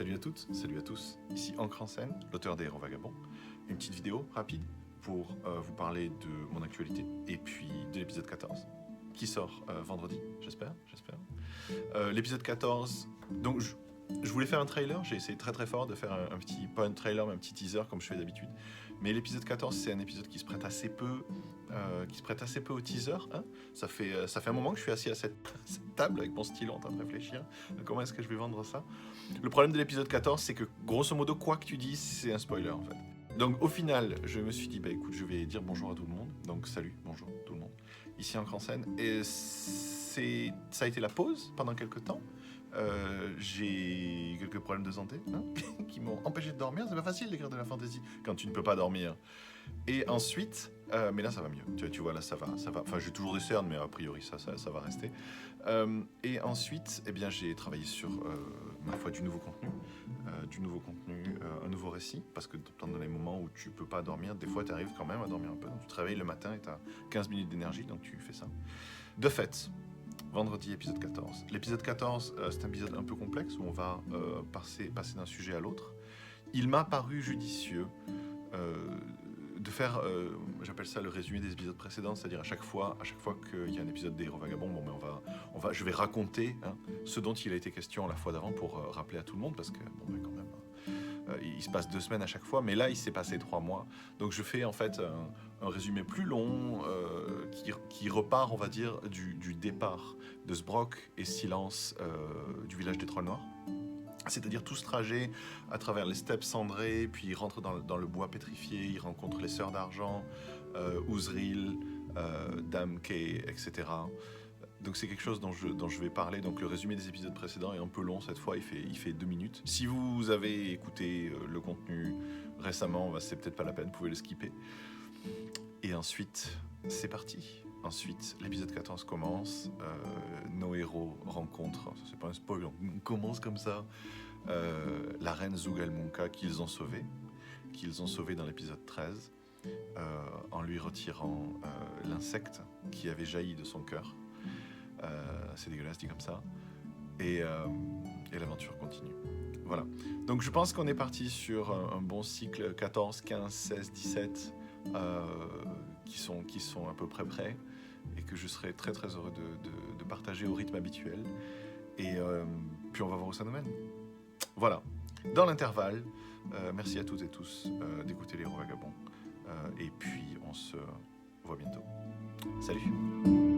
Salut à toutes, salut à tous, ici Ancre en scène, l'auteur des Héros Vagabonds. Une petite vidéo rapide pour vous parler de mon actualité et puis de l'épisode 14 qui sort vendredi, j'espère. L'épisode 14, donc je voulais faire un trailer, j'ai essayé très fort de faire un petit, pas un trailer mais un petit teaser comme je fais d'habitude. Mais l'épisode 14 c'est un épisode qui se prête assez peu, au teaser. Hein. Ça fait un moment que je suis assis à cette table avec mon stylo en train de réfléchir à comment est-ce que je vais vendre ça. Le problème de l'épisode 14 c'est que grosso modo quoi que tu dises c'est un spoiler en fait. Donc au final je me suis dit bah écoute je vais dire bonjour à tout le monde, donc salut, bonjour tout le monde, ici Ancre en scène. Et ça a été la pause pendant quelques temps. J'ai quelques problèmes de santé hein, qui m'ont empêché de dormir. C'est pas facile d'écrire de la fantasy quand tu ne peux pas dormir. Et ensuite, mais là ça va mieux. Tu vois là ça va. Enfin j'ai toujours des cernes, mais a priori ça va rester. Et ensuite, eh bien j'ai travaillé sur ma foi du nouveau contenu, un nouveau récit, parce que dans les moments où tu peux pas dormir, des fois tu arrives quand même à dormir un peu. Donc tu te réveilles le matin et tu as 15 minutes d'énergie, donc tu fais ça. De fait. Vendredi, épisode 14. L'épisode 14, c'est un épisode un peu complexe où on va passer d'un sujet à l'autre. Il m'a paru judicieux de faire, j'appelle ça le résumé des épisodes précédents, c'est-à-dire à chaque fois qu'il y a un épisode des Héros Vagabonds, bon, mais je vais raconter hein, ce dont il a été question la fois d'avant pour rappeler à tout le monde, parce que bon, mais quand même, il se passe 2 semaines à chaque fois, mais là il s'est passé 3 mois. Donc je fais en fait un résumé plus long qui repart, on va dire, du départ de Sbrok et Silence du village des Trolls Noirs. C'est-à-dire tout ce trajet à travers les steppes cendrées, puis il rentre dans le bois pétrifié, il rencontre les Sœurs d'Argent, Uzril, Dame Kay, etc. Donc c'est quelque chose dont je vais parler. Donc le résumé des épisodes précédents est un peu long cette fois, il fait 2 minutes. Si vous avez écouté le contenu récemment, c'est peut-être pas la peine, vous pouvez le skipper. Et ensuite, c'est parti. Ensuite, l'épisode 14 commence. Nos héros rencontrent, c'est pas un spoil, on commence comme ça, la reine Zugalmunka qu'ils ont sauvée dans l'épisode 13, en lui retirant l'insecte qui avait jailli de son cœur. C'est dégueulasse dit comme ça. Et l'aventure continue. Voilà. Donc je pense qu'on est parti sur un bon cycle 14, 15, 16, 17 qui sont à peu près prêts et que je serai très heureux de partager au rythme habituel. Et puis on va voir où ça nous mène. Voilà. Dans l'intervalle, merci à toutes et tous d'écouter les Héros Vagabonds. Et puis on se voit bientôt. Salut!